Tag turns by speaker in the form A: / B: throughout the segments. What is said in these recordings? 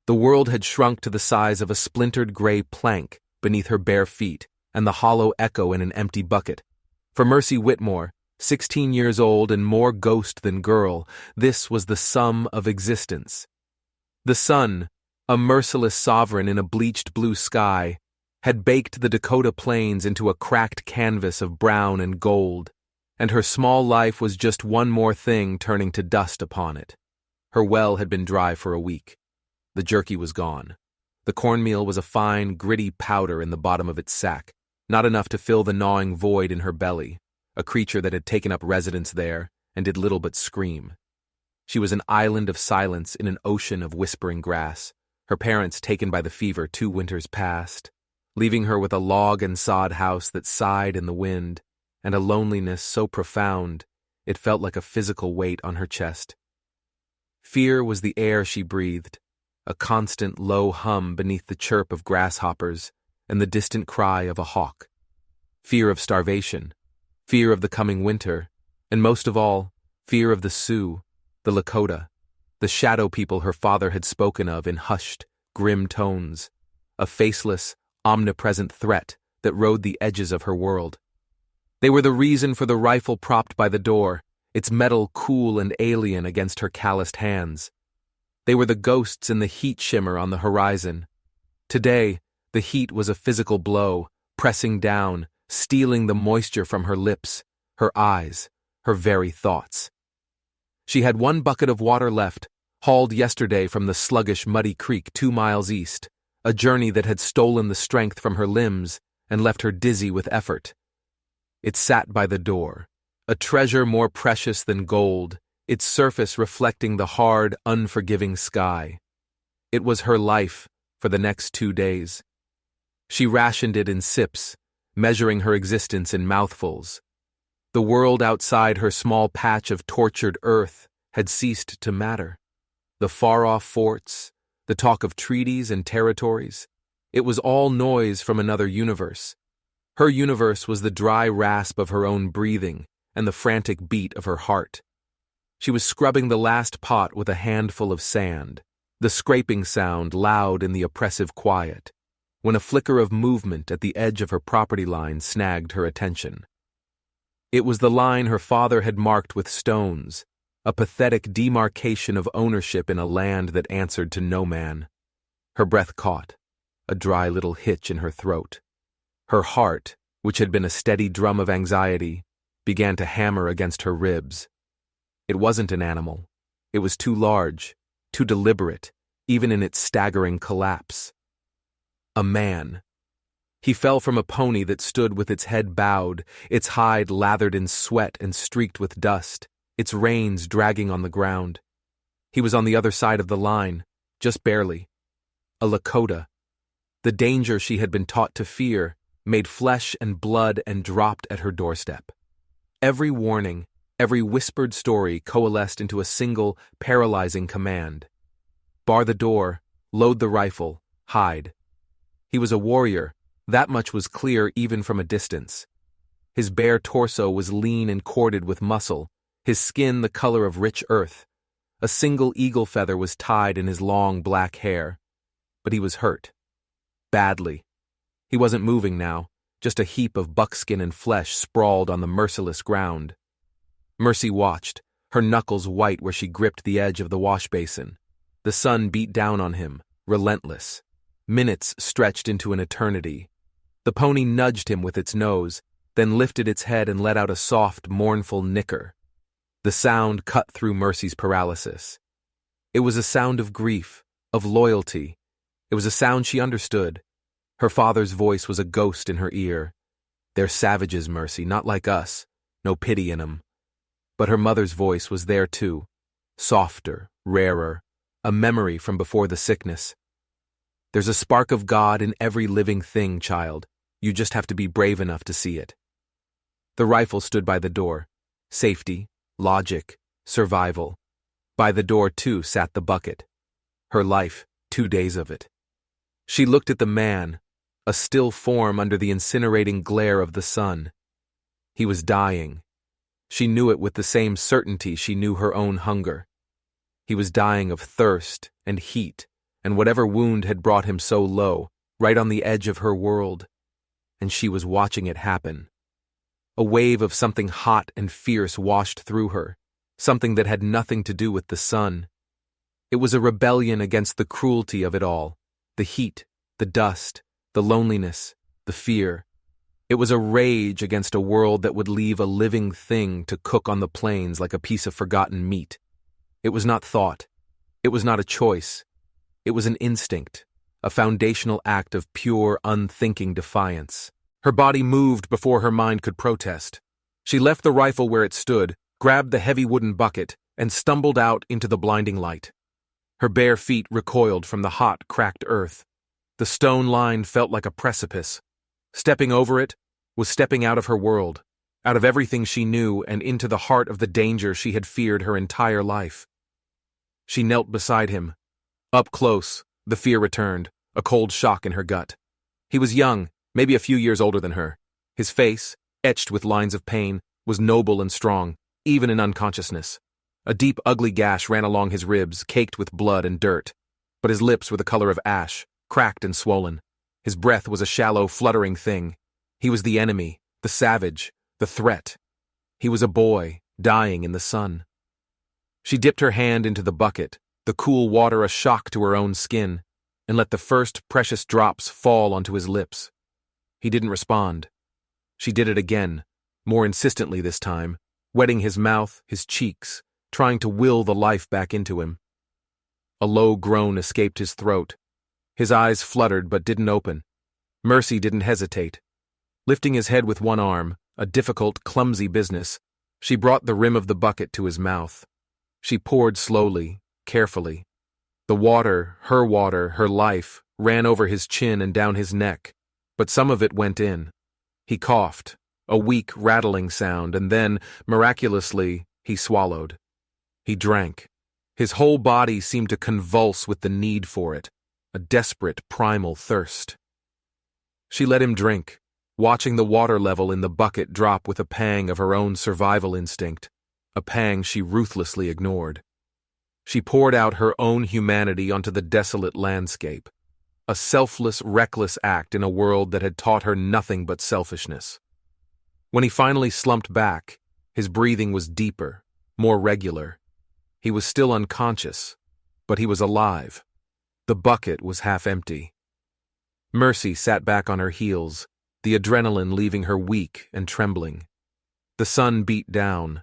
A: The world had shrunk to the size of a splintered gray plank beneath her bare feet and the hollow echo in an empty bucket. For Mercy Whitmore, 16 years old and more ghost than girl, this was the sum of existence. The sun, a merciless sovereign in a bleached blue sky, had baked the Dakota plains into a cracked canvas of brown and gold, and her small life was just one more thing turning to dust upon it. Her well had been dry for a week. The jerky was gone. The cornmeal was a fine, gritty powder in the bottom of its sack, not enough to fill the gnawing void in her belly, a creature that had taken up residence there and did little but scream. She was an island of silence in an ocean of whispering grass, her parents taken by the fever 2 winters past, leaving her with a log and sod house that sighed in the wind, and a loneliness so profound it felt like a physical weight on her chest. Fear was the air she breathed, a constant low hum beneath the chirp of grasshoppers and the distant cry of a hawk. Fear of starvation, fear of the coming winter, and most of all, fear of the Sioux, the Lakota, the shadow people her father had spoken of in hushed, grim tones, a faceless, omnipresent threat that rode the edges of her world. They were the reason for the rifle propped by the door, its metal cool and alien against her calloused hands. They were the ghosts in the heat shimmer on the horizon. Today, the heat was a physical blow, pressing down, stealing the moisture from her lips, her eyes, her very thoughts. She had 1 bucket of water left, hauled yesterday from the sluggish, muddy creek 2 miles east, a journey that had stolen the strength from her limbs and left her dizzy with effort. It sat by the door, a treasure more precious than gold, its surface reflecting the hard, unforgiving sky. It was her life for the next 2 days. She rationed it in sips, measuring her existence in mouthfuls. The world outside her small patch of tortured earth had ceased to matter. The far-off forts, the talk of treaties and territories, it was all noise from another universe. Her universe was the dry rasp of her own breathing and the frantic beat of her heart. She was scrubbing the last pot with a handful of sand, the scraping sound loud in the oppressive quiet, when a flicker of movement at the edge of her property line snagged her attention. It was the line her father had marked with stones, a pathetic demarcation of ownership in a land that answered to no man. Her breath caught, a dry little hitch in her throat. Her heart, which had been a steady drum of anxiety, began to hammer against her ribs. It wasn't an animal. It was too large, too deliberate, even in its staggering collapse. A man. He fell from a pony that stood with its head bowed, its hide lathered in sweat and streaked with dust, its reins dragging on the ground. He was on the other side of the line, just barely. A Lakota. The danger she had been taught to fear made flesh and blood and dropped at her doorstep. Every warning, every whispered story coalesced into a single, paralyzing command. Bar the door, load the rifle, hide. He was a warrior, that much was clear even from a distance. His bare torso was lean and corded with muscle, his skin the color of rich earth. A single eagle feather was tied in his long black hair. But he was hurt. Badly. He wasn't moving now, just a heap of buckskin and flesh sprawled on the merciless ground. Mercy watched, her knuckles white where she gripped the edge of the wash basin. The sun beat down on him, relentless. Minutes stretched into an eternity. The pony nudged him with its nose, then lifted its head and let out a soft, mournful nicker. The sound cut through Mercy's paralysis. It was a sound of grief, of loyalty. It was a sound she understood. Her father's voice was a ghost in her ear. They're savages, Mercy, not like us. No pity in 'em. But her mother's voice was there too. Softer, rarer, a memory from before the sickness. There's a spark of God in every living thing, child. You just have to be brave enough to see it. The rifle stood by the door. Safety, logic, survival. By the door, too, sat the bucket. Her life, 2 days of it. She looked at the man, a still form under the incinerating glare of the sun. He was dying. She knew it with the same certainty she knew her own hunger. He was dying of thirst and heat and whatever wound had brought him so low, right on the edge of her world. And she was watching it happen. A wave of something hot and fierce washed through her, something that had nothing to do with the sun. It was a rebellion against the cruelty of it all, the heat, the dust, the loneliness, the fear. It was a rage against a world that would leave a living thing to cook on the plains like a piece of forgotten meat. It was not thought. It was not a choice. It was an instinct, a foundational act of pure, unthinking defiance. Her body moved before her mind could protest. She left the rifle where it stood, grabbed the heavy wooden bucket, and stumbled out into the blinding light. Her bare feet recoiled from the hot, cracked earth. The stone line felt like a precipice. Stepping over it was stepping out of her world, out of everything she knew and into the heart of the danger she had feared her entire life. She knelt beside him. Up close, the fear returned, a cold shock in her gut. He was young, maybe a few years older than her. His face, etched with lines of pain, was noble and strong, even in unconsciousness. A deep, ugly gash ran along his ribs, caked with blood and dirt. But his lips were the color of ash, cracked and swollen. His breath was a shallow, fluttering thing. He was the enemy, the savage, the threat. He was a boy, dying in the sun. She dipped her hand into the bucket, the cool water a shock to her own skin, and let the first precious drops fall onto his lips. He didn't respond. She did it again, more insistently this time, wetting his mouth, his cheeks, trying to will the life back into him. A low groan escaped his throat. His eyes fluttered but didn't open. Mercy didn't hesitate. Lifting his head with one arm, a difficult, clumsy business, she brought the rim of the bucket to his mouth. She poured slowly, carefully. The water, her life, ran over his chin and down his neck, but some of it went in. He coughed, a weak, rattling sound, and then, miraculously, he swallowed. He drank. His whole body seemed to convulse with the need for it, a desperate, primal thirst. She let him drink, watching the water level in the bucket drop with a pang of her own survival instinct, a pang she ruthlessly ignored. She poured out her own humanity onto the desolate landscape, a selfless, reckless act in a world that had taught her nothing but selfishness. When he finally slumped back, his breathing was deeper, more regular. He was still unconscious, but he was alive. The bucket was half empty. Mercy sat back on her heels, the adrenaline leaving her weak and trembling. The sun beat down.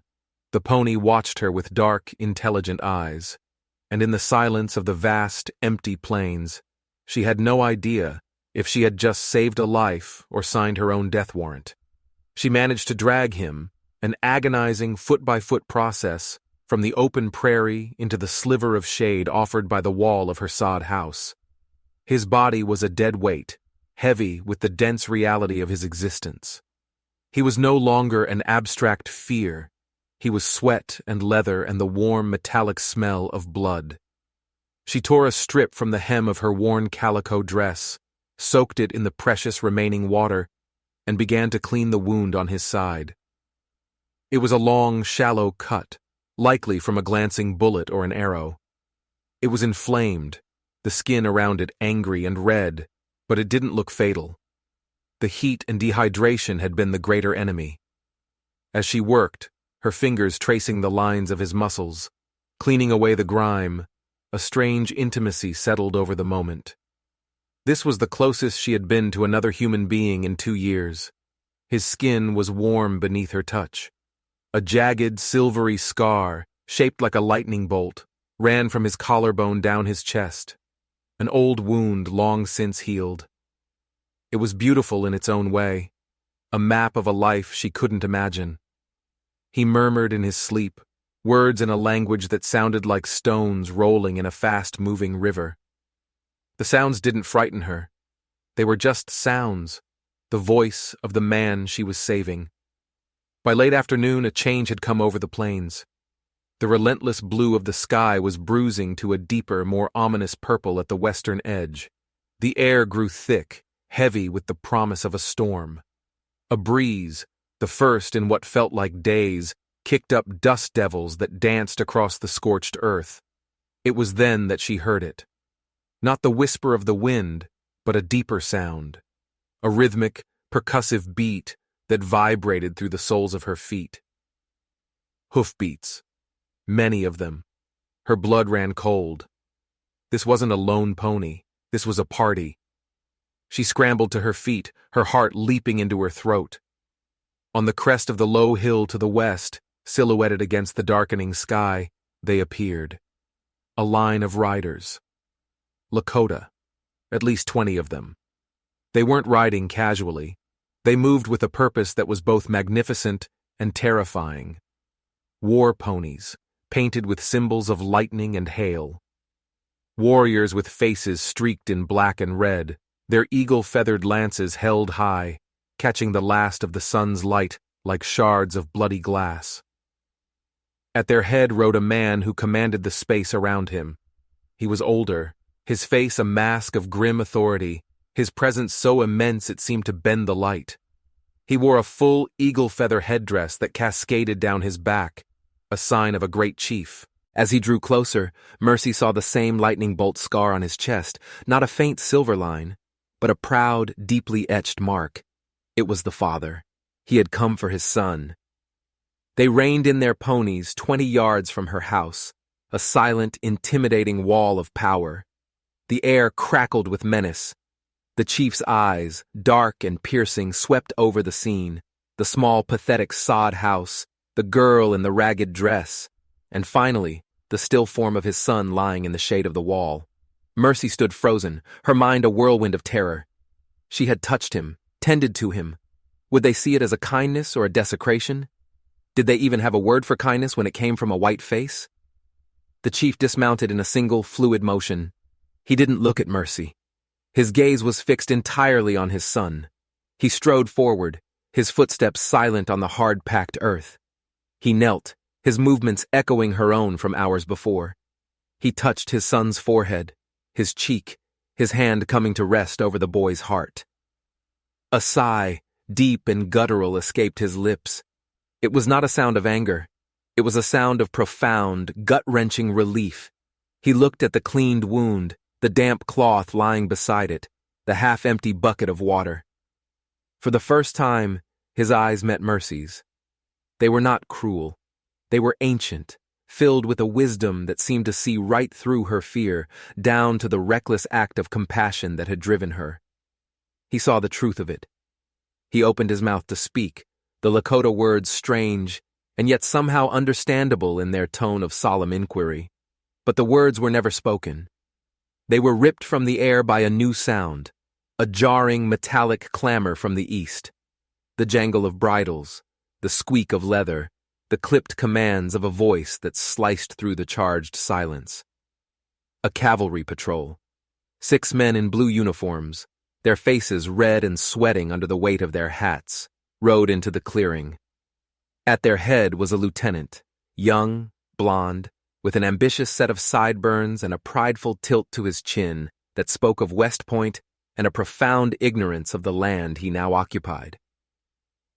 A: The pony watched her with dark, intelligent eyes, and in the silence of the vast, empty plains, she had no idea if she had just saved a life or signed her own death warrant. She managed to drag him, an agonizing foot-by-foot process, from the open prairie into the sliver of shade offered by the wall of her sod house. His body was a dead weight, heavy with the dense reality of his existence. He was no longer an abstract fear. He was sweat and leather and the warm metallic smell of blood. She tore a strip from the hem of her worn calico dress, soaked it in the precious remaining water, and began to clean the wound on his side. It was a long, shallow cut, likely from a glancing bullet or an arrow. It was inflamed, the skin around it angry and red, but it didn't look fatal. The heat and dehydration had been the greater enemy. As she worked, her fingers tracing the lines of his muscles, cleaning away the grime, a strange intimacy settled over the moment. This was the closest she had been to another human being in 2 years. His skin was warm beneath her touch. A jagged, silvery scar, shaped like a lightning bolt, ran from his collarbone down his chest, an old wound long since healed. It was beautiful in its own way, a map of a life she couldn't imagine. He murmured in his sleep, words in a language that sounded like stones rolling in a fast-moving river. The sounds didn't frighten her. They were just sounds, the voice of the man she was saving. By late afternoon, a change had come over the plains. The relentless blue of the sky was bruising to a deeper, more ominous purple at the western edge. The air grew thick, heavy with the promise of a storm. A breeze, the first in what felt like days, kicked up dust devils that danced across the scorched earth. It was then that she heard it. Not the whisper of the wind, but a deeper sound. A rhythmic, percussive beat that vibrated through the soles of her feet. Hoofbeats. Many of them. Her blood ran cold. This wasn't a lone pony. This was a party. She scrambled to her feet, her heart leaping into her throat. On the crest of the low hill to the west, silhouetted against the darkening sky, they appeared. A line of riders. Lakota. At least 20 of them. They weren't riding casually. They moved with a purpose that was both magnificent and terrifying. War ponies, painted with symbols of lightning and hail. Warriors with faces streaked in black and red, their eagle-feathered lances held high, catching the last of the sun's light like shards of bloody glass. At their head rode a man who commanded the space around him. He was older, his face a mask of grim authority, his presence so immense it seemed to bend the light. He wore a full eagle-feather headdress that cascaded down his back, a sign of a great chief. As he drew closer, Mercy saw the same lightning bolt scar on his chest, not a faint silver line, but a proud, deeply etched mark. It was the father. He had come for his son. They reined in their ponies 20 yards from her house, a silent, intimidating wall of power. The air crackled with menace. The chief's eyes, dark and piercing, swept over the scene, the small, pathetic sod house, the girl in the ragged dress, and finally, the still form of his son lying in the shade of the wall. Mercy stood frozen, her mind a whirlwind of terror. She had touched him, tended to him. Would they see it as a kindness or a desecration? Did they even have a word for kindness when it came from a white face? The chief dismounted in a single, fluid motion. He didn't look at Mercy. His gaze was fixed entirely on his son. He strode forward, his footsteps silent on the hard-packed earth. He knelt, his movements echoing her own from hours before. He touched his son's forehead, his cheek, his hand coming to rest over the boy's heart. A sigh, deep and guttural, escaped his lips. It was not a sound of anger. It was a sound of profound, gut-wrenching relief. He looked at the cleaned wound, the damp cloth lying beside it, the half-empty bucket of water. For the first time, his eyes met Mercy's. They were not cruel. They were ancient, filled with a wisdom that seemed to see right through her fear, down to the reckless act of compassion that had driven her. He saw the truth of it. He opened his mouth to speak, the Lakota words strange, and yet somehow understandable in their tone of solemn inquiry. But the words were never spoken. They were ripped from the air by a new sound, a jarring metallic clamor from the east. The jangle of bridles, the squeak of leather, the clipped commands of a voice that sliced through the charged silence. A cavalry patrol. 6 men in blue uniforms, their faces red and sweating under the weight of their hats, rode into the clearing. At their head was a lieutenant, young, blonde, with an ambitious set of sideburns and a prideful tilt to his chin that spoke of West Point and a profound ignorance of the land he now occupied.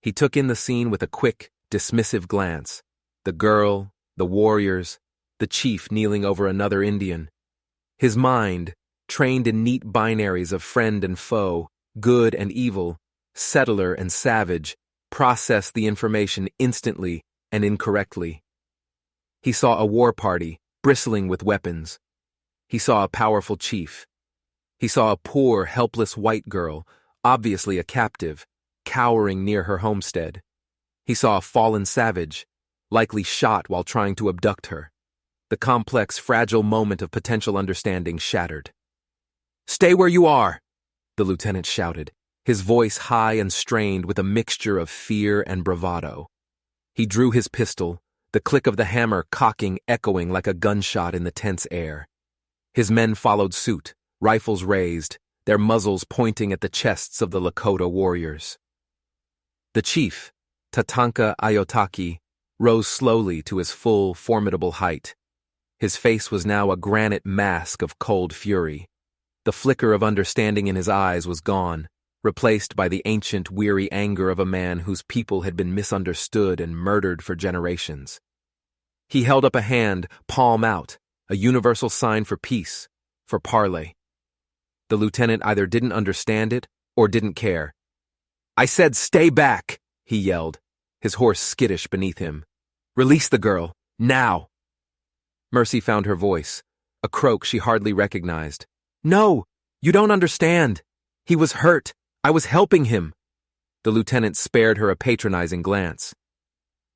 A: He took in the scene with a quick, dismissive glance. The girl, the warriors, the chief kneeling over another Indian. His mind, trained in neat binaries of friend and foe, good and evil, settler and savage, processed the information instantly and incorrectly. He saw a war party, bristling with weapons. He saw a powerful chief. He saw a poor, helpless white girl, obviously a captive, cowering near her homestead. He saw a fallen savage, likely shot while trying to abduct her. The complex, fragile moment of potential understanding shattered. "Stay where you are," the lieutenant shouted, his voice high and strained with a mixture of fear and bravado. He drew his pistol, the click of the hammer cocking echoing like a gunshot in the tense air. His men followed suit, rifles raised, their muzzles pointing at the chests of the Lakota warriors. The chief, Tatanka Ayotaki, rose slowly to his full, formidable height. His face was now a granite mask of cold fury. The flicker of understanding in his eyes was gone, replaced by the ancient, weary anger of a man whose people had been misunderstood and murdered for generations. He held up a hand, palm out, a universal sign for peace, for parley. The lieutenant either didn't understand it or didn't care. "I said stay back," he yelled, his horse skittish beneath him. "Release the girl, now." Mercy found her voice, a croak she hardly recognized. "No, you don't understand. He was hurt. I was helping him." The lieutenant spared her a patronizing glance.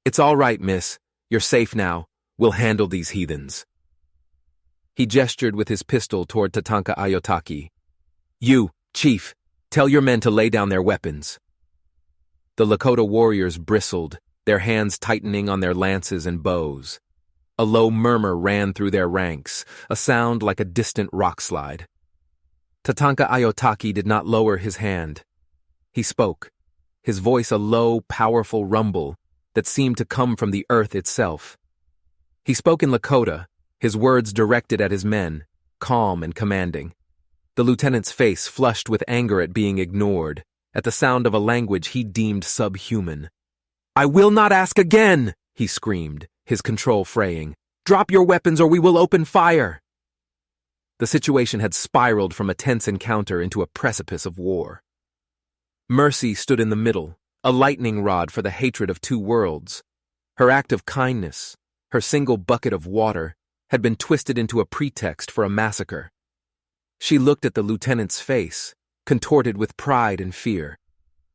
A: "It's all right, miss. You're safe now. We'll handle these heathens." He gestured with his pistol toward Tatanka Ayotaki. "You, chief, tell your men to lay down their weapons." The Lakota warriors bristled, their hands tightening on their lances and bows. A low murmur ran through their ranks, a sound like a distant rock slide. Tatanka Ayotaki did not lower his hand. He spoke, his voice a low, powerful rumble that seemed to come from the earth itself. He spoke in Lakota, his words directed at his men, calm and commanding. The lieutenant's face flushed with anger at being ignored, at the sound of a language he deemed subhuman. "I will not ask again!" he screamed, his control fraying. "Drop your weapons or we will open fire!" The situation had spiraled from a tense encounter into a precipice of war. Mercy stood in the middle, a lightning rod for the hatred of two worlds. Her act of kindness, her single bucket of water, had been twisted into a pretext for a massacre. She looked at the lieutenant's face, contorted with pride and fear.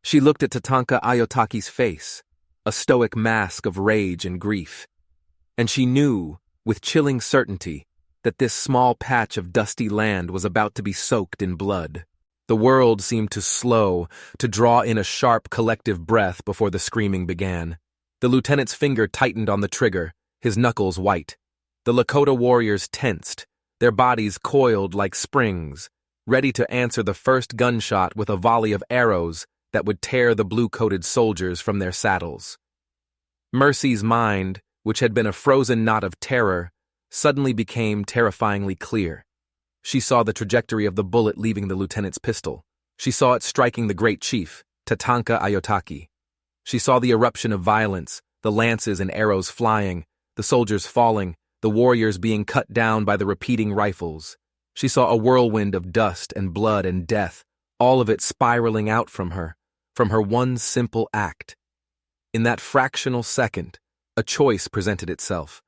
A: She looked at Tatanka Ayotaki's face, a stoic mask of rage and grief. And she knew, with chilling certainty, that this small patch of dusty land was about to be soaked in blood. The world seemed to slow, to draw in a sharp collective breath before the screaming began. The lieutenant's finger tightened on the trigger, his knuckles white. The Lakota warriors tensed, their bodies coiled like springs, ready to answer the first gunshot with a volley of arrows that would tear the blue-coated soldiers from their saddles. Mercy's mind, which had been a frozen knot of terror, suddenly became terrifyingly clear. She saw the trajectory of the bullet leaving the lieutenant's pistol. She saw it striking the great chief, Tatanka Ayotaki. She saw the eruption of violence, the lances and arrows flying, the soldiers falling, the warriors being cut down by the repeating rifles. She saw a whirlwind of dust and blood and death, all of it spiraling out from her one simple act. In that fractional second, a choice presented itself.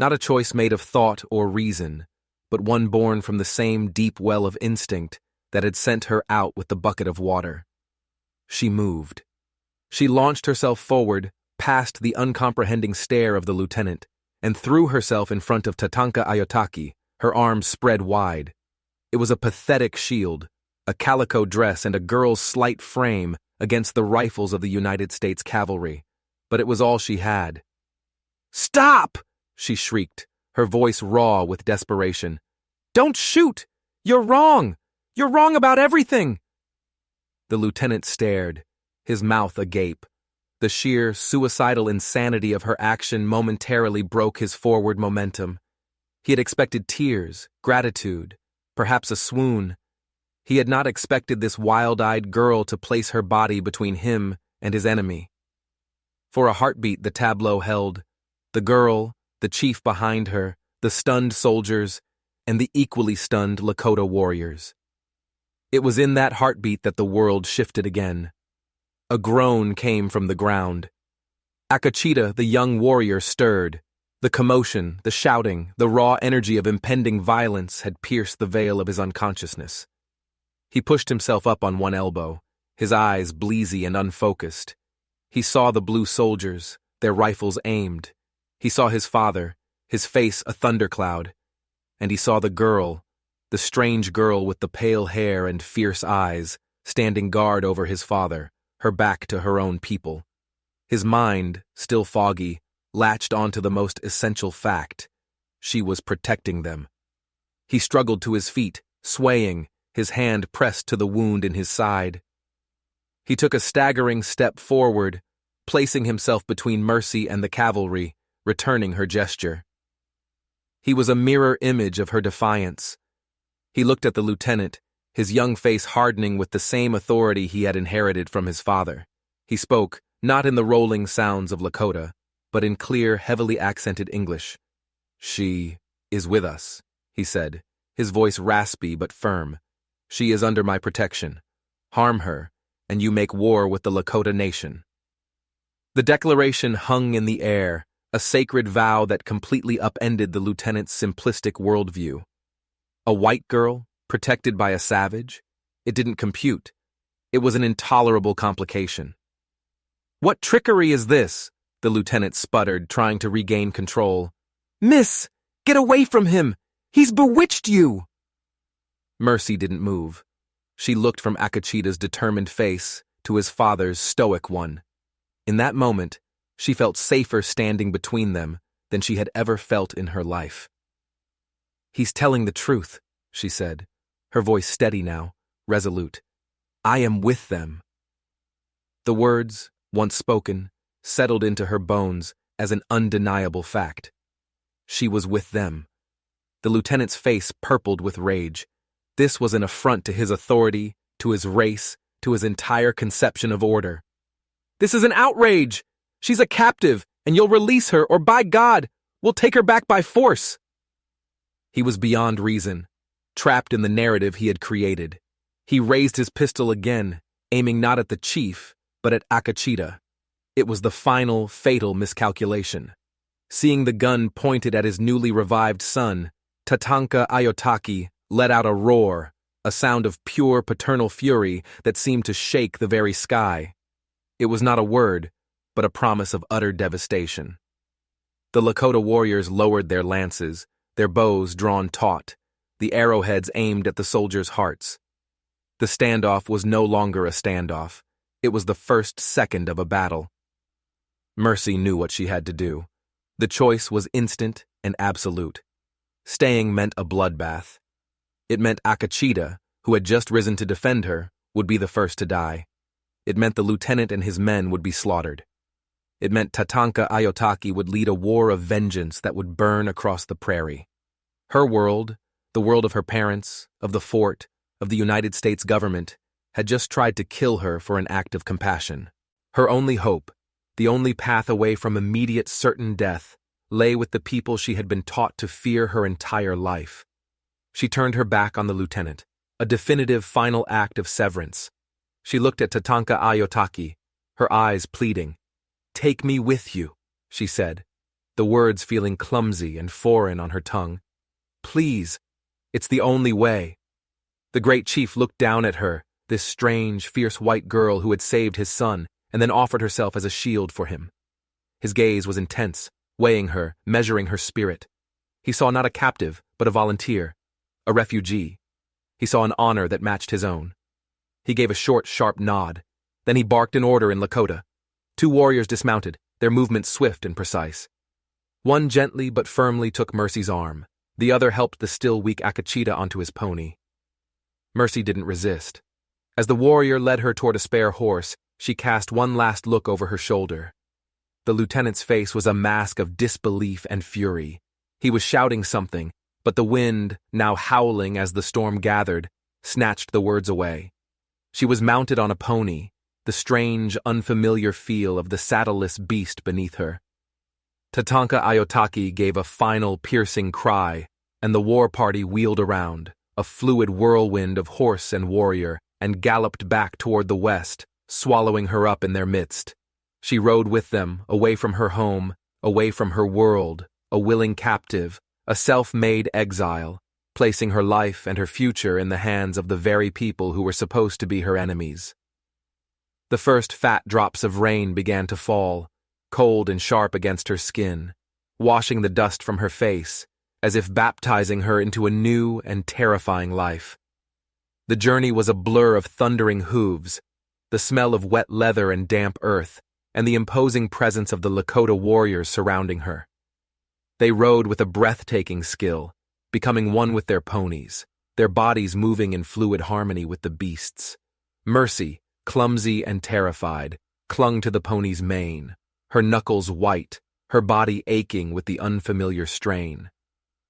A: Not a choice made of thought or reason, but one born from the same deep well of instinct that had sent her out with the bucket of water. She moved. She launched herself forward, past the uncomprehending stare of the lieutenant, and threw herself in front of Tatanka Ayotaki, her arms spread wide. It was a pathetic shield, a calico dress and a girl's slight frame against the rifles of the United States cavalry, but it was all she had. "Stop!" she shrieked, her voice raw with desperation. "Don't shoot! You're wrong! You're wrong about everything!" The lieutenant stared, his mouth agape. The sheer, suicidal insanity of her action momentarily broke his forward momentum. He had expected tears, gratitude, perhaps a swoon. He had not expected this wild-eyed girl to place her body between him and his enemy. For a heartbeat the tableau held the girl, the chief behind her, the stunned soldiers, and the equally stunned Lakota warriors. It was in that heartbeat that the world shifted again. A groan came from the ground. Akachita, the young warrior, stirred. The commotion, the shouting, the raw energy of impending violence had pierced the veil of his unconsciousness. He pushed himself up on one elbow, his eyes bleazy and unfocused. He saw the blue soldiers, their rifles aimed. He saw his father, his face a thundercloud. And he saw the girl, the strange girl with the pale hair and fierce eyes, standing guard over his father, her back to her own people. His mind, still foggy, latched onto the most essential fact. She was protecting them. He struggled to his feet, swaying, his hand pressed to the wound in his side. He took a staggering step forward, placing himself between Mercy and the cavalry, returning her gesture. He was a mirror image of her defiance. He looked at the lieutenant, his young face hardening with the same authority he had inherited from his father. He spoke, not in the rolling sounds of Lakota, but in clear, heavily accented English. "She is with us," he said, his voice raspy but firm. She is under my protection. Harm her, and you make war with the Lakota nation." The declaration hung in the air, a sacred vow that completely upended the lieutenant's simplistic worldview. A white girl, protected by a savage? It didn't compute. It was an intolerable complication. "What trickery is this?" the lieutenant sputtered, trying to regain control. "Miss, get away from him! He's bewitched you!" Mercy didn't move. She looked from Akachita's determined face to his father's stoic one. In that moment, she felt safer standing between them than she had ever felt in her life. "He's telling the truth," she said, her voice steady now, resolute. "I am with them." The words, once spoken, settled into her bones as an undeniable fact. She was with them. The lieutenant's face purpled with rage. This was an affront to his authority, to his race, to his entire conception of order. "This is an outrage! She's a captive, and you'll release her, or by God, we'll take her back by force!" He was beyond reason, trapped in the narrative he had created. He raised his pistol again, aiming not at the chief, but at Akachita. It was the final, fatal miscalculation. Seeing the gun pointed at his newly revived son, Tatanka Ayotaki let out a roar, a sound of pure paternal fury that seemed to shake the very sky. It was not a word, but a promise of utter devastation. The Lakota warriors lowered their lances, their bows drawn taut, the arrowheads aimed at the soldiers' hearts. The standoff was no longer a standoff. It was the first second of a battle. Mercy knew what she had to do. The choice was instant and absolute. Staying meant a bloodbath. It meant Akachita, who had just risen to defend her, would be the first to die. It meant the lieutenant and his men would be slaughtered. It meant Tatanka Ayotaki would lead a war of vengeance that would burn across the prairie. Her world, the world of her parents, of the fort, of the United States government, had just tried to kill her for an act of compassion. Her only hope, the only path away from immediate certain death, lay with the people she had been taught to fear her entire life. She turned her back on the lieutenant, a definitive final act of severance. She looked at Tatanka Ayotaki, her eyes pleading. "Take me with you," she said, the words feeling clumsy and foreign on her tongue. "Please, it's the only way." The great chief looked down at her, this strange, fierce white girl who had saved his son and then offered herself as a shield for him. His gaze was intense, weighing her, measuring her spirit. He saw not a captive, but a volunteer, a refugee. He saw an honor that matched his own. He gave a short, sharp nod. Then he barked an order in Lakota. 2 warriors dismounted, their movements swift and precise. One gently but firmly took Mercy's arm. The other helped the still weak Akachita onto his pony. Mercy didn't resist. As the warrior led her toward a spare horse, she cast one last look over her shoulder. The lieutenant's face was a mask of disbelief and fury. He was shouting something, but the wind, now howling as the storm gathered, snatched the words away. She was mounted on a pony, the strange, unfamiliar feel of the saddleless beast beneath her. Tatanka Ayotaki gave a final, piercing cry, and the war party wheeled around, a fluid whirlwind of horse and warrior, and galloped back toward the west, swallowing her up in their midst. She rode with them, away from her home, away from her world, a willing captive, a self-made exile, placing her life and her future in the hands of the very people who were supposed to be her enemies. The first fat drops of rain began to fall, cold and sharp against her skin, washing the dust from her face, as if baptizing her into a new and terrifying life. The journey was a blur of thundering hooves, the smell of wet leather and damp earth, and the imposing presence of the Lakota warriors surrounding her. They rode with a breathtaking skill, becoming one with their ponies, their bodies moving in fluid harmony with the beasts. Mercy, clumsy and terrified, clung to the pony's mane, her knuckles white, her body aching with the unfamiliar strain.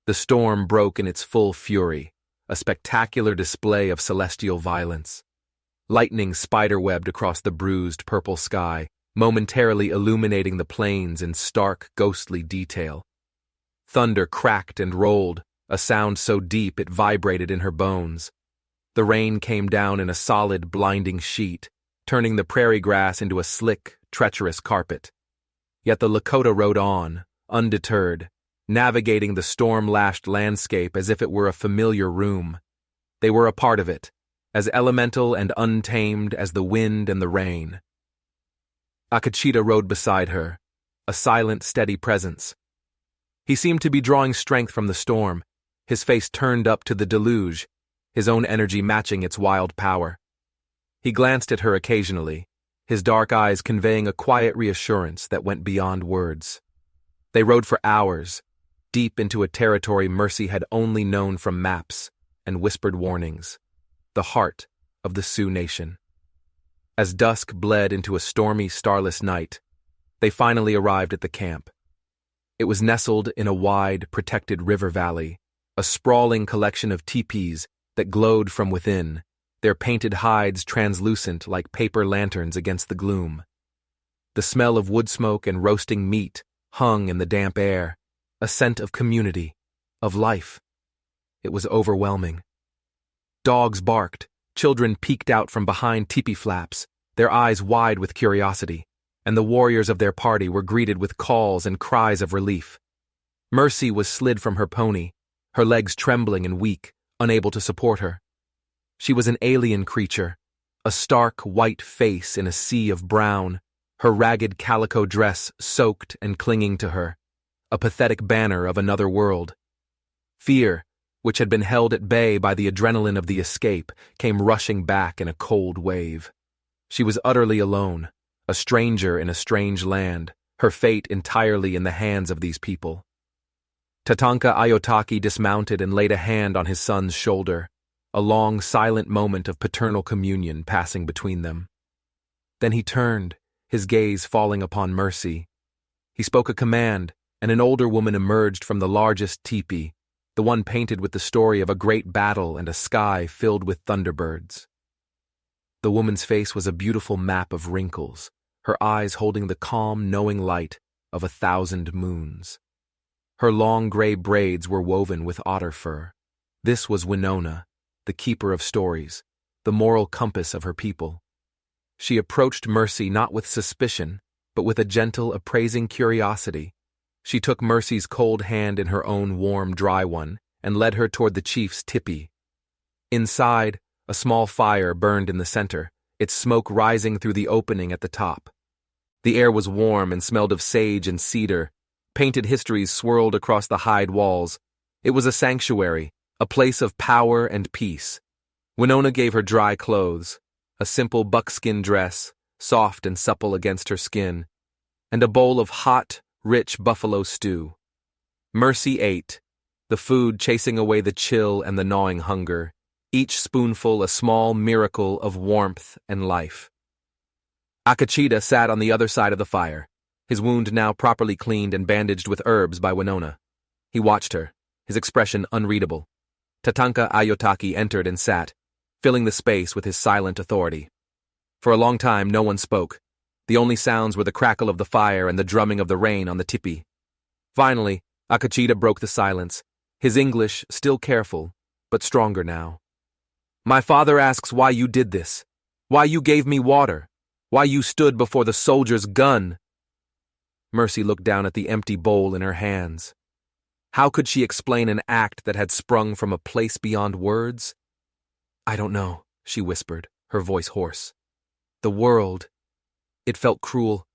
A: The storm broke in its full fury, a spectacular display of celestial violence. Lightning spiderwebbed across the bruised purple sky, momentarily illuminating the plains in stark, ghostly detail. Thunder cracked and rolled, a sound so deep it vibrated in her bones. The The rain came down in a solid, blinding sheet, turning the prairie grass into a slick, treacherous carpet. Yet the Lakota rode on, undeterred, navigating the storm-lashed landscape as if it were a familiar room. They were a part of it, as elemental and untamed as the wind and the rain. Akachita rode beside her, a silent, steady presence. He seemed to be drawing strength from the storm, his face turned up to the deluge, his own energy matching its wild power. He glanced at her occasionally, his dark eyes conveying a quiet reassurance that went beyond words. They rode for hours, deep into a territory Mercy had only known from maps and whispered warnings, the heart of the Sioux Nation. As dusk bled into a stormy, starless night, they finally arrived at the camp. It was nestled in a wide, protected river valley, a sprawling collection of teepees that glowed from within, their painted hides translucent like paper lanterns against the gloom. The smell of wood smoke and roasting meat hung in the damp air, a scent of community, of life. It was overwhelming. Dogs barked, children peeked out from behind teepee flaps, their eyes wide with curiosity, and the warriors of their party were greeted with calls and cries of relief. Mercy was slid from her pony, her legs trembling and weak, unable to support her. She was an alien creature, a stark white face in a sea of brown, her ragged calico dress soaked and clinging to her, a pathetic banner of another world. Fear, which had been held at bay by the adrenaline of the escape, came rushing back in a cold wave. She was utterly alone, a stranger in a strange land, her fate entirely in the hands of these people. Tatanka Ayotaki dismounted and laid a hand on his son's shoulder, a long, silent moment of paternal communion passing between them. Then he turned, his gaze falling upon Mercy. He spoke a command, and an older woman emerged from the largest teepee, the one painted with the story of a great battle and a sky filled with thunderbirds. The woman's face was a beautiful map of wrinkles, her eyes holding the calm, knowing light of 1,000 moons. Her long gray braids were woven with otter fur. This was Winona, the keeper of stories, the moral compass of her people. She approached Mercy not with suspicion, but with a gentle, appraising curiosity. She took Mercy's cold hand in her own warm, dry one and led her toward the chief's tipi. Inside, a small fire burned in the center, its smoke rising through the opening at the top. The air was warm and smelled of sage and cedar. Painted histories swirled across the hide walls. It was a sanctuary, a place of power and peace. Winona gave her dry clothes, a simple buckskin dress, soft and supple against her skin, and a bowl of hot, rich buffalo stew. Mercy ate, the food chasing away the chill and the gnawing hunger, each spoonful a small miracle of warmth and life. Akachita sat on the other side of the fire, his wound now properly cleaned and bandaged with herbs by Winona. He watched her, his expression unreadable. Tatanka Ayotaki entered and sat, filling the space with his silent authority. For a long time no one spoke. The only sounds were the crackle of the fire and the drumming of the rain on the tipi. Finally, Akachita broke the silence, his English still careful, but stronger now. "My father asks why you did this, why you gave me water, why you stood before the soldier's gun." Mercy looked down at the empty bowl in her hands. How could she explain an act that had sprung from a place beyond words? "I don't know," she whispered, her voice hoarse. "The world, it felt cruel.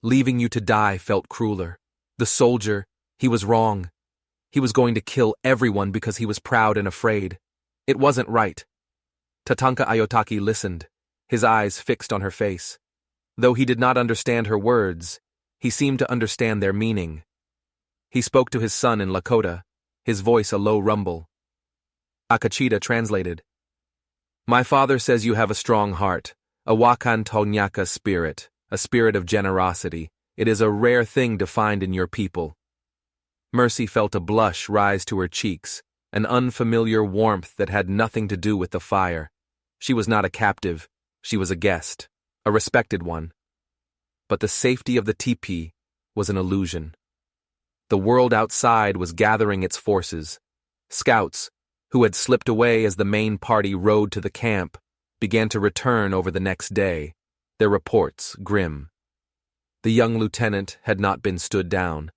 A: Leaving you to die felt crueler. The soldier, he was wrong. He was going to kill everyone because he was proud and afraid. It wasn't right." Tatanka Ayotaki listened, his eyes fixed on her face. Though he did not understand her words, he seemed to understand their meaning. He spoke to his son in Lakota, his voice a low rumble. Akachita translated. "My father says you have a strong heart, a Wakan Tonyaka spirit, a spirit of generosity. It is a rare thing to find in your people." Mercy felt a blush rise to her cheeks, an unfamiliar warmth that had nothing to do with the fire. She was not a captive, she was a guest, a respected one. But the safety of the teepee was an illusion. The world outside was gathering its forces. Scouts, who had slipped away as the main party rode to the camp, began to return over the next day, their reports grim. The young lieutenant had not been stood down.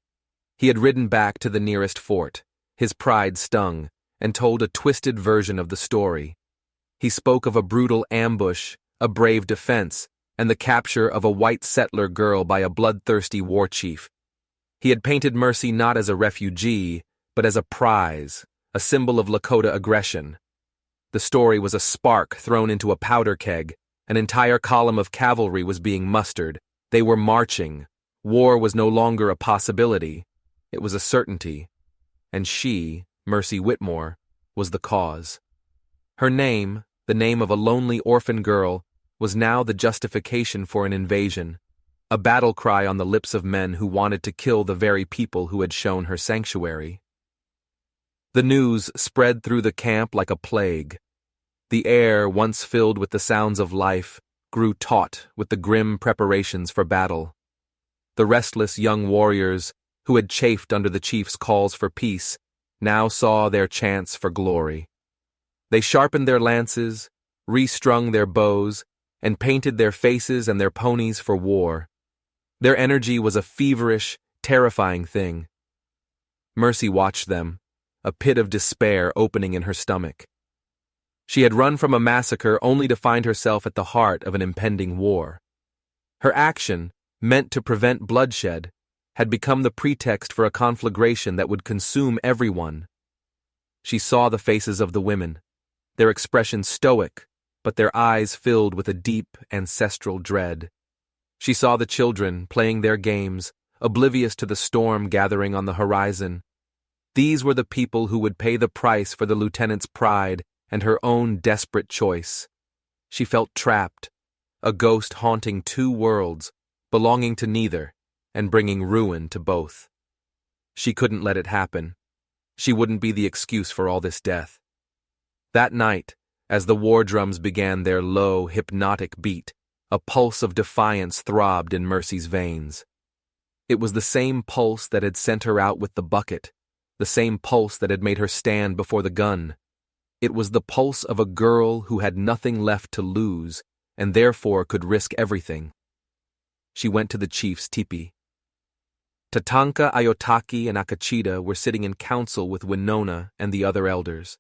A: He had ridden back to the nearest fort, his pride stung, and told a twisted version of the story. He spoke of a brutal ambush, a brave defense, and the capture of a white settler girl by a bloodthirsty war chief. He had painted Mercy not as a refugee, but as a prize, a symbol of Lakota aggression. The story was a spark thrown into a powder keg. An entire column of cavalry was being mustered. They were marching. War was no longer a possibility. It was a certainty. And she, Mercy Whitmore, was the cause. Her name, the name of a lonely orphan girl, was now the justification for an invasion, a battle cry on the lips of men who wanted to kill the very people who had shown her sanctuary. The news spread through the camp like a plague. The air, once filled with the sounds of life, grew taut with the grim preparations for battle. The restless young warriors, who had chafed under the chief's calls for peace, now saw their chance for glory. They sharpened their lances, restrung their bows, and painted their faces and their ponies for war. Their energy was a feverish, terrifying thing. Mercy watched them, a pit of despair opening in her stomach. She had run from a massacre only to find herself at the heart of an impending war. Her action, meant to prevent bloodshed, had become the pretext for a conflagration that would consume everyone. She saw the faces of the women, their expressions stoic, but their eyes filled with a deep ancestral dread. She saw the children playing their games, oblivious to the storm gathering on the horizon. These were the people who would pay the price for the lieutenant's pride and her own desperate choice. She felt trapped, a ghost haunting two worlds, belonging to neither, and bringing ruin to both. She couldn't let it happen. She wouldn't be the excuse for all this death. That night, as the war drums began their low, hypnotic beat, a pulse of defiance throbbed in Mercy's veins. It was the same pulse that had sent her out with the bucket, the same pulse that had made her stand before the gun. It was the pulse of a girl who had nothing left to lose, and therefore could risk everything. She went to the chief's teepee. Tatanka, Ayotaki, and Akachita were sitting in council with Winona and the other elders.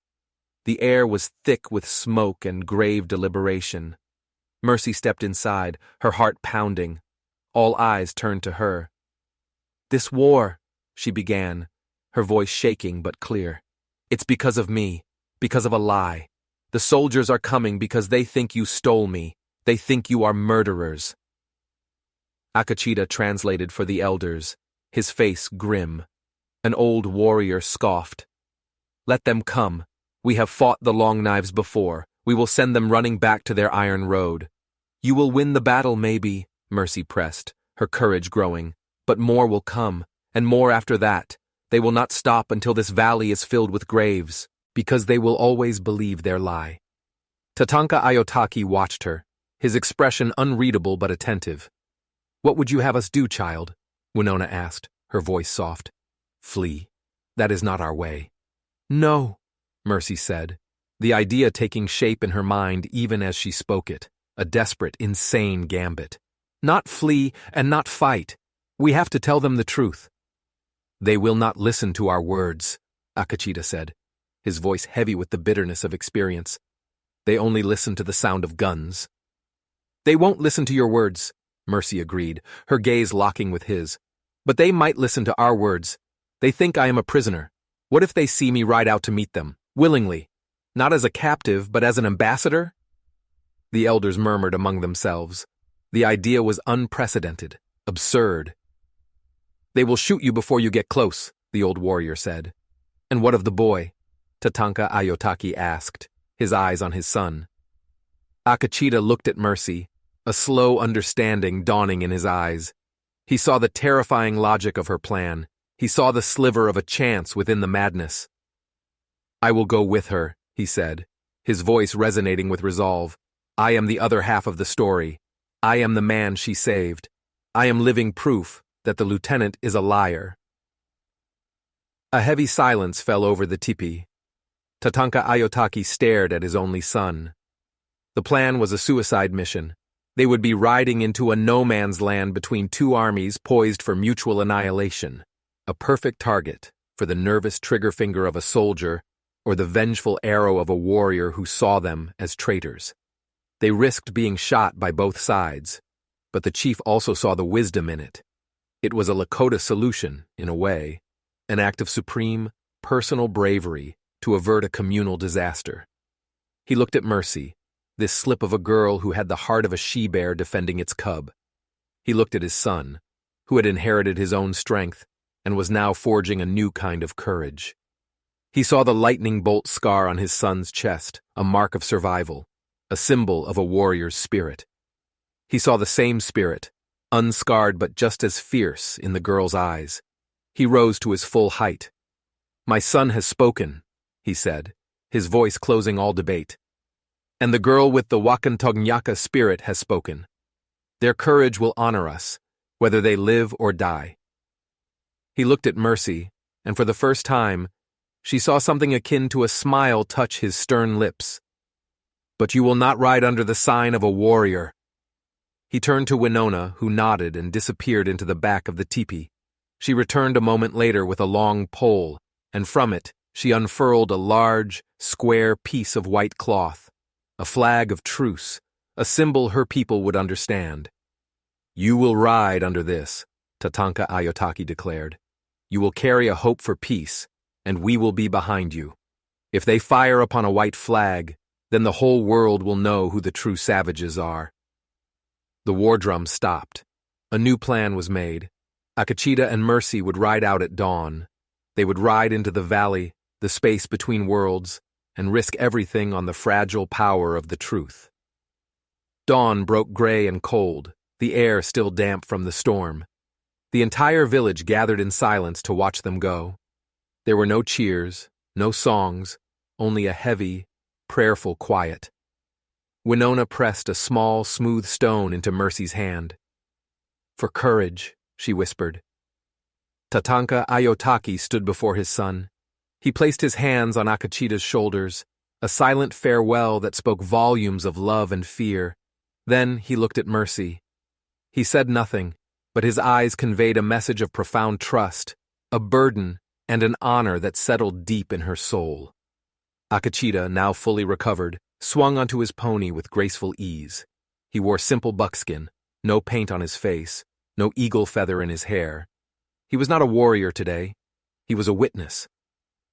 A: The air was thick with smoke and grave deliberation. Mercy stepped inside, her heart pounding. All eyes turned to her. "This war," she began, her voice shaking but clear. "It's because of me, because of a lie. The soldiers are coming because they think you stole me. They think you are murderers." Akachita translated for the elders, his face grim. An old warrior scoffed. "Let them come. We have fought the Long Knives before. We will send them running back to their iron road." "You will win the battle, maybe," Mercy pressed, her courage growing. "But more will come, and more after that. They will not stop until this valley is filled with graves, because they will always believe their lie." Tatanka Ayotaki watched her, his expression unreadable but attentive. "What would you have us do, child?" Winona asked, her voice soft. "Flee. That is not our way." "No," Mercy said, the idea taking shape in her mind even as she spoke it, a desperate, insane gambit. "Not flee and not fight. We have to tell them the truth." "They will not listen to our words," Akachita said, his voice heavy with the bitterness of experience. "They only listen to the sound of guns." "They won't listen to your words," Mercy agreed, her gaze locking with his. "But they might listen to our words. They think I am a prisoner. What if they see me ride out to meet them, willingly? Not as a captive, but as an ambassador?" The elders murmured among themselves. The idea was unprecedented, absurd. "They will shoot you before you get close," the old warrior said. "And what of the boy?" Tatanka Ayotaki asked, his eyes on his son. Akachita looked at Mercy, a slow understanding dawning in his eyes. He saw the terrifying logic of her plan. He saw the sliver of a chance within the madness. "I will go with her," he said, his voice resonating with resolve. "I am the other half of the story. I am the man she saved. I am living proof that the lieutenant is a liar." A heavy silence fell over the teepee. Tatanka Ayotaki stared at his only son. The plan was a suicide mission. They would be riding into a no-man's land between two armies poised for mutual annihilation. A perfect target for the nervous trigger finger of a soldier or the vengeful arrow of a warrior who saw them as traitors. They risked being shot by both sides, but the chief also saw the wisdom in it. It was a Lakota solution, in a way, an act of supreme, personal bravery to avert a communal disaster. He looked at Mercy, this slip of a girl who had the heart of a she-bear defending its cub. He looked at his son, who had inherited his own strength and was now forging a new kind of courage. He saw the lightning bolt scar on his son's chest, a mark of survival, a symbol of a warrior's spirit. He saw the same spirit, unscarred but just as fierce, in the girl's eyes. He rose to his full height. "My son has spoken," he said, his voice closing all debate. "And the girl with the Wakantognyaka spirit has spoken. Their courage will honor us, whether they live or die." He looked at Mercy, and for the first time, she saw something akin to a smile touch his stern lips. "But you will not ride under the sign of a warrior." He turned to Winona, who nodded and disappeared into the back of the teepee. She returned a moment later with a long pole, and from it she unfurled a large, square piece of white cloth, a flag of truce, a symbol her people would understand. "You will ride under this," Tatanka Ayotaki declared. "You will carry a hope for peace, and we will be behind you. If they fire upon a white flag, then the whole world will know who the true savages are." The war drum stopped. A new plan was made. Akachita and Mercy would ride out at dawn. They would ride into the valley, the space between worlds, and risk everything on the fragile power of the truth. Dawn broke gray and cold, the air still damp from the storm. The entire village gathered in silence to watch them go. There were no cheers, no songs, only a heavy, prayerful quiet. Winona pressed a small, smooth stone into Mercy's hand. "For courage," she whispered. Tatanka Ayotaki stood before his son. He placed his hands on Akachita's shoulders, a silent farewell that spoke volumes of love and fear. Then he looked at Mercy. He said nothing, but his eyes conveyed a message of profound trust, a burden, and an honor that settled deep in her soul. Akachita, now fully recovered, swung onto his pony with graceful ease. He wore simple buckskin, no paint on his face, no eagle feather in his hair. He was not a warrior today. He was a witness.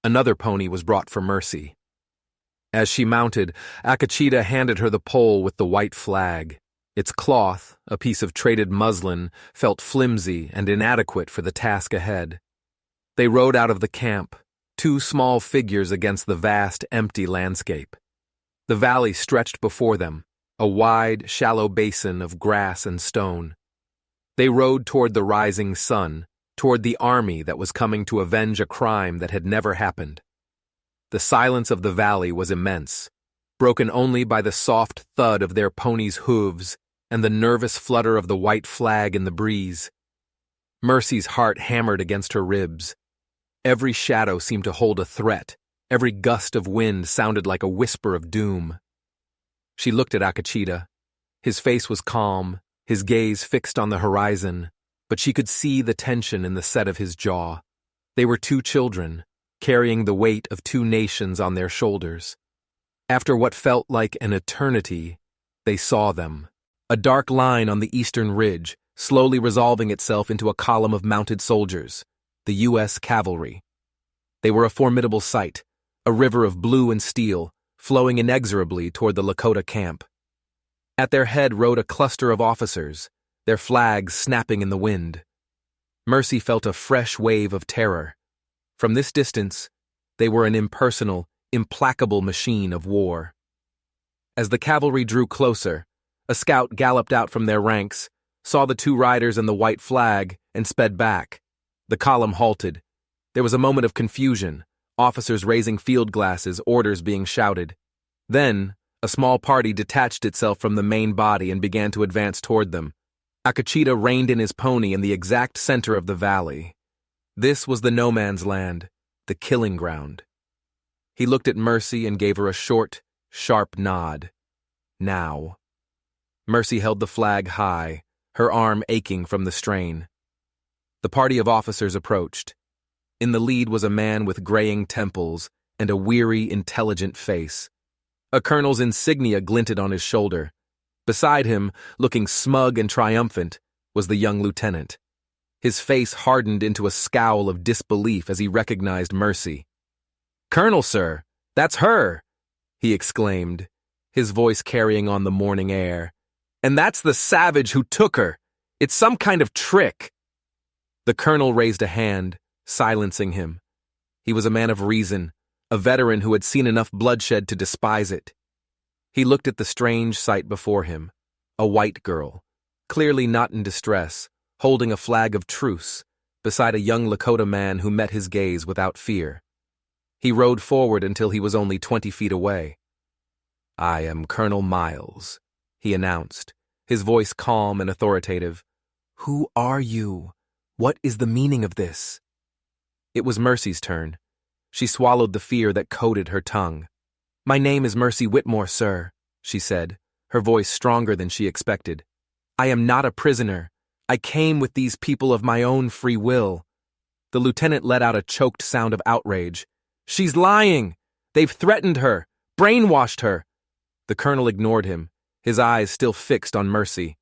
A: Another pony was brought for Mercy. As she mounted, Akachita handed her the pole with the white flag. Its cloth, a piece of traded muslin, felt flimsy and inadequate for the task ahead. They rode out of the camp, two small figures against the vast, empty landscape. The valley stretched before them, a wide, shallow basin of grass and stone. They rode toward the rising sun, toward the army that was coming to avenge a crime that had never happened. The silence of the valley was immense, broken only by the soft thud of their ponies' hooves and the nervous flutter of the white flag in the breeze. Mercy's heart hammered against her ribs. Every shadow seemed to hold a threat. Every gust of wind sounded like a whisper of doom. She looked at Akachita. His face was calm, his gaze fixed on the horizon, but she could see the tension in the set of his jaw. They were two children, carrying the weight of two nations on their shoulders. After what felt like an eternity, they saw them. A dark line on the eastern ridge, slowly resolving itself into a column of mounted soldiers, the U.S. cavalry. They were a formidable sight, a river of blue and steel, flowing inexorably toward the Lakota camp. At their head rode a cluster of officers, their flags snapping in the wind. Mercy felt a fresh wave of terror. From this distance, they were an impersonal, implacable machine of war. As the cavalry drew closer, a scout galloped out from their ranks, saw the two riders and the white flag, and sped back. The column halted. There was a moment of confusion, officers raising field glasses, orders being shouted. Then, a small party detached itself from the main body and began to advance toward them. Akachita reined in his pony in the exact center of the valley. This was the no man's land, the killing ground. He looked at Mercy and gave her a short, sharp nod. Now. Mercy held the flag high, her arm aching from the strain. The party of officers approached. In the lead was a man with graying temples and a weary, intelligent face. A colonel's insignia glinted on his shoulder. Beside him, looking smug and triumphant, was the young lieutenant. His face hardened into a scowl of disbelief as he recognized Mercy. "Colonel, sir, that's her!" he exclaimed, his voice carrying on the morning air. "And that's the savage who took her! It's some kind of trick!" The colonel raised a hand, silencing him. He was a man of reason, a veteran who had seen enough bloodshed to despise it. He looked at the strange sight before him, a white girl, clearly not in distress, holding a flag of truce, beside a young Lakota man who met his gaze without fear. He rode forward until he was only 20 feet away. "I am Colonel Miles," he announced, his voice calm and authoritative. "Who are you? What is the meaning of this?" It was Mercy's turn. She swallowed the fear that coated her tongue. "My name is Mercy Whitmore, sir," she said, her voice stronger than she expected. "I am not a prisoner. I came with these people of my own free will." The lieutenant let out a choked sound of outrage. "She's lying! They've threatened her, brainwashed her!" The colonel ignored him, his eyes still fixed on Mercy.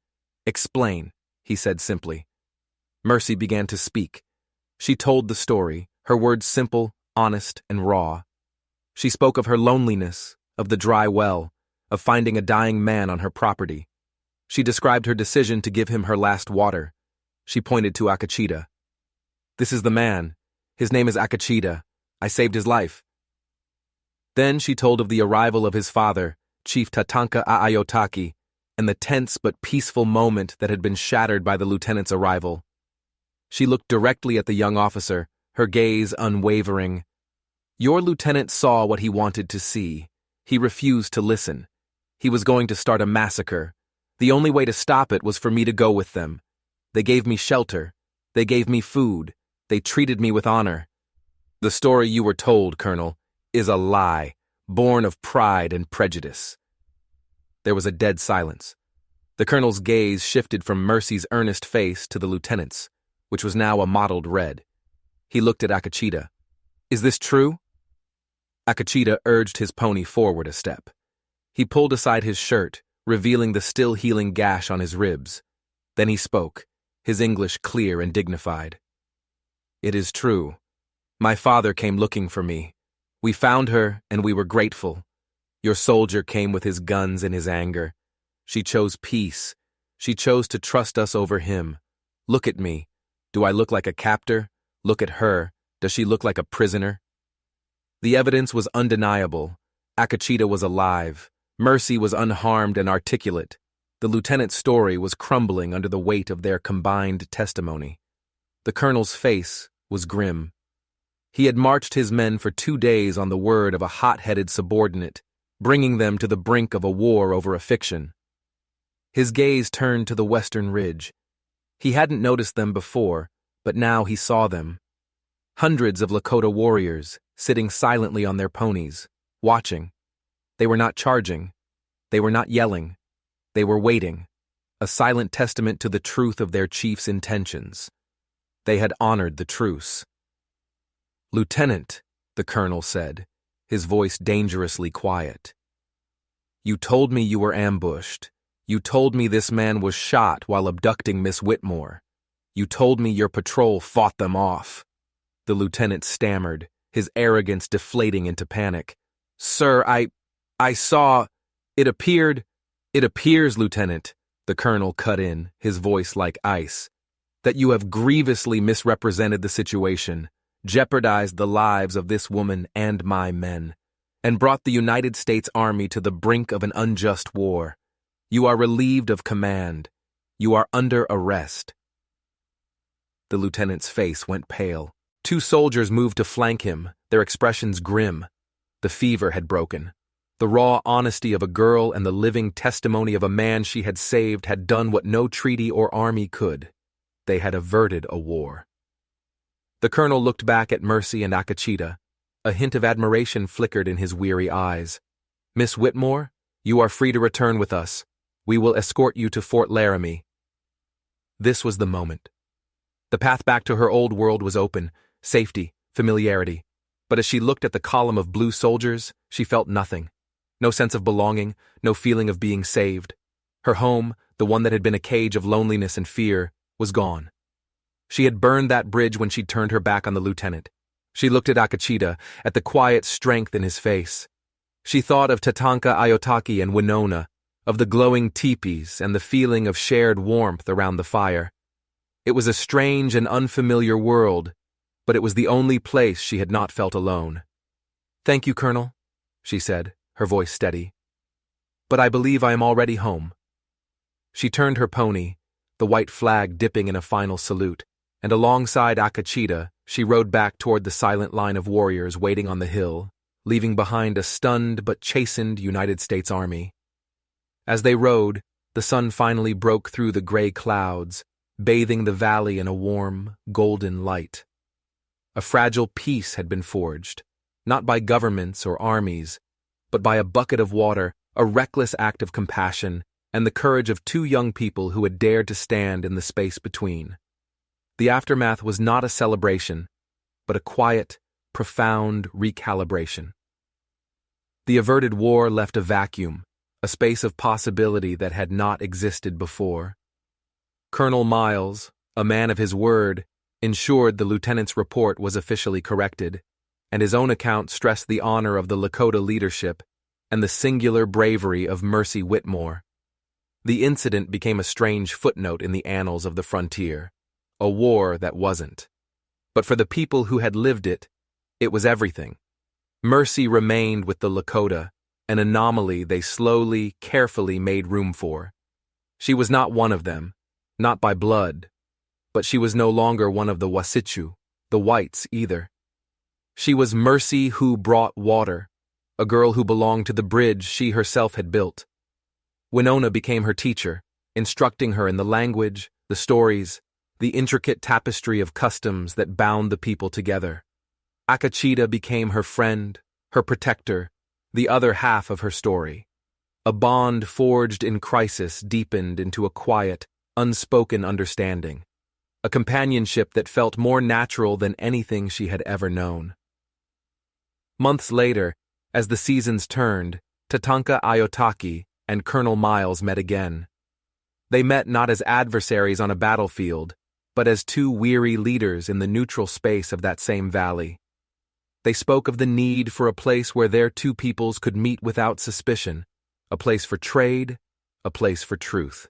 A: "Explain," he said simply. Mercy began to speak. She told the story, her words simple, honest, and raw. She spoke of her loneliness, of the dry well, of finding a dying man on her property. She described her decision to give him her last water. She pointed to Akachita. "This is the man. His name is Akachita. I saved his life." Then she told of the arrival of his father, Chief Tatanka Aayotaki, and the tense but peaceful moment that had been shattered by the lieutenant's arrival. She looked directly at the young officer, her gaze unwavering. "Your lieutenant saw what he wanted to see. He refused to listen. He was going to start a massacre. The only way to stop it was for me to go with them. They gave me shelter. They gave me food. They treated me with honor. The story you were told, Colonel, is a lie, born of pride and prejudice." There was a dead silence. The colonel's gaze shifted from Mercy's earnest face to the lieutenant's, which was now a mottled red. He looked at Akachita. "Is this true?" Akachita urged his pony forward a step. He pulled aside his shirt, revealing the still healing gash on his ribs. Then he spoke, his English clear and dignified. "It is true. My father came looking for me. We found her, and we were grateful. Your soldier came with his guns and his anger. She chose peace. She chose to trust us over him. Look at me. Do I look like a captor? Look at her. Does she look like a prisoner?" The evidence was undeniable. Akachita was alive. Mercy was unharmed and articulate. The lieutenant's story was crumbling under the weight of their combined testimony. The colonel's face was grim. He had marched his men for 2 days on the word of a hot-headed subordinate, bringing them to the brink of a war over a fiction. His gaze turned to the western ridge. He hadn't noticed them before, but now he saw them. Hundreds of Lakota warriors, sitting silently on their ponies, watching. They were not charging. They were not yelling. They were waiting, a silent testament to the truth of their chief's intentions. They had honored the truce. "Lieutenant," the colonel said, his voice dangerously quiet. "You told me you were ambushed. You told me this man was shot while abducting Miss Whitmore. You told me your patrol fought them off." The lieutenant stammered, his arrogance deflating into panic. "Sir, I saw. It appears, Lieutenant," the colonel cut in, his voice like ice, "that you have grievously misrepresented the situation, jeopardized the lives of this woman and my men, and brought the United States Army to the brink of an unjust war. You are relieved of command. You are under arrest." The lieutenant's face went pale. 2 soldiers moved to flank him, their expressions grim. The fever had broken. The raw honesty of a girl and the living testimony of a man she had saved had done what no treaty or army could. They had averted a war. The colonel looked back at Mercy and Akachita. A hint of admiration flickered in his weary eyes. "Miss Whitmore, you are free to return with us. We will escort you to Fort Laramie." This was the moment. The path back to her old world was open, safety, familiarity. But as she looked at the column of blue soldiers, she felt nothing. No sense of belonging, no feeling of being saved. Her home, the one that had been a cage of loneliness and fear, was gone. She had burned that bridge when she turned her back on the lieutenant. She looked at Akachita, at the quiet strength in his face. She thought of Tatanka Ayotaki and Winona, of the glowing teepees and the feeling of shared warmth around the fire. It was a strange and unfamiliar world, but it was the only place she had not felt alone. "Thank you, Colonel," she said, her voice steady. "But I believe I am already home." She turned her pony, the white flag dipping in a final salute, and alongside Akachita, she rode back toward the silent line of warriors waiting on the hill, leaving behind a stunned but chastened United States Army. As they rode, the sun finally broke through the gray clouds, bathing the valley in a warm, golden light. A fragile peace had been forged, not by governments or armies, but by a bucket of water, a reckless act of compassion, and the courage of two young people who had dared to stand in the space between. The aftermath was not a celebration, but a quiet, profound recalibration. The averted war left a vacuum, a space of possibility that had not existed before. Colonel Miles, a man of his word, ensured the lieutenant's report was officially corrected, and his own account stressed the honor of the Lakota leadership and the singular bravery of Mercy Whitmore. The incident became a strange footnote in the annals of the frontier, a war that wasn't. But for the people who had lived it, it was everything. Mercy remained with the Lakota, an anomaly they slowly, carefully made room for. She was not one of them, not by blood, but she was no longer one of the Wasichu, the whites either. She was Mercy who brought water, a girl who belonged to the bridge she herself had built. Winona became her teacher, instructing her in the language, the stories, the intricate tapestry of customs that bound the people together. Akachita became her friend, her protector, the other half of her story. A bond forged in crisis deepened into a quiet, unspoken understanding, a companionship that felt more natural than anything she had ever known. Months later, as the seasons turned, Tatanka Ayotaki and Colonel Miles met again. They met not as adversaries on a battlefield, but as two weary leaders in the neutral space of that same valley. They spoke of the need for a place where their two peoples could meet without suspicion, a place for trade, a place for truth.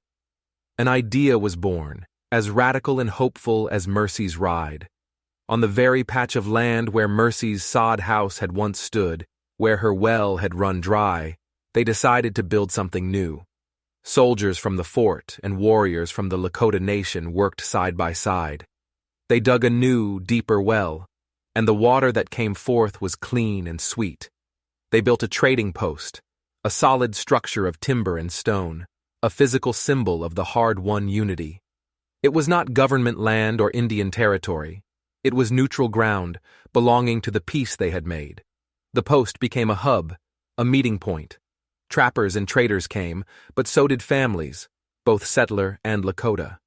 A: An idea was born, as radical and hopeful as Mercy's ride. On the very patch of land where Mercy's sod house had once stood, where her well had run dry, they decided to build something new. Soldiers from the fort and warriors from the Lakota Nation worked side by side. They dug a new, deeper well, and the water that came forth was clean and sweet. They built a trading post, a solid structure of timber and stone, a physical symbol of the hard-won unity. It was not government land or Indian territory. It was neutral ground, belonging to the peace they had made. The post became a hub, a meeting point. Trappers and traders came, but so did families, both settler and Lakota.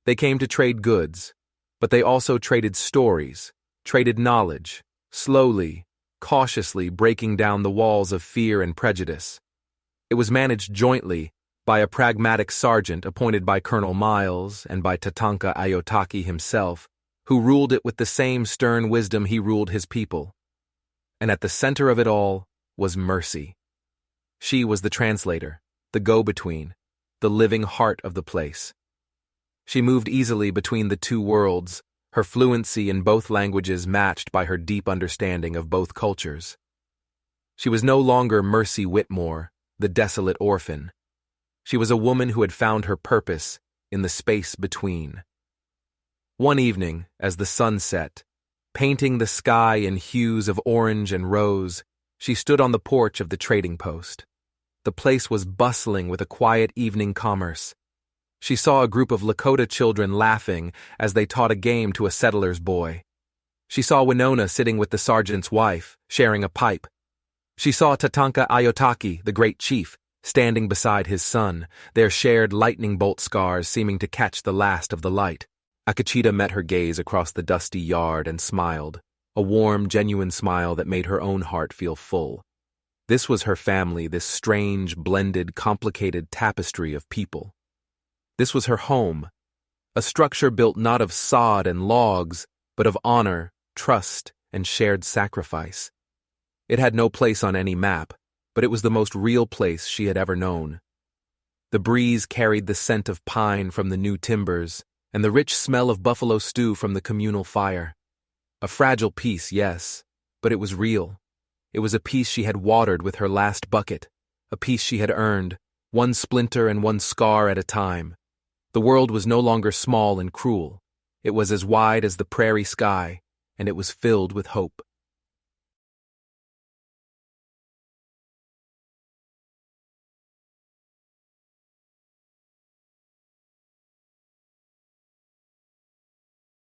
A: They came to trade goods, but they also traded stories, traded knowledge, slowly, cautiously breaking down the walls of fear and prejudice. It was managed jointly by a pragmatic sergeant appointed by Colonel Miles and by Tatanka Ayotaki himself, who ruled it with the same stern wisdom he ruled his people. And at the center of it all was Mercy. She was the translator, the go-between, the living heart of the place. She moved easily between the two worlds, her fluency in both languages matched by her deep understanding of both cultures. She was no longer Mercy Whitmore, the desolate orphan. She was a woman who had found her purpose in the space between. One evening, as the sun set, painting the sky in hues of orange and rose, she stood on the porch of the trading post. The place was bustling with a quiet evening commerce. She saw a group of Lakota children laughing as they taught a game to a settler's boy. She saw Winona sitting with the sergeant's wife, sharing a pipe. She saw Tatanka Ayotaki, the great chief, standing beside his son, their shared lightning bolt scars seeming to catch the last of the light. Akachita met her gaze across the dusty yard and smiled, a warm, genuine smile that made her own heart feel full. This was her family, this strange, blended, complicated tapestry of people. This was her home, a structure built not of sod and logs, but of honor, trust, and shared sacrifice. It had no place on any map, but it was the most real place she had ever known. The breeze carried the scent of pine from the new timbers, and the rich smell of buffalo stew from the communal fire. A fragile piece, yes, but it was real. It was a piece she had watered with her last bucket, a piece she had earned, one splinter and one scar at a time. The world was no longer small and cruel. It was as wide as the prairie sky, and it was filled with hope.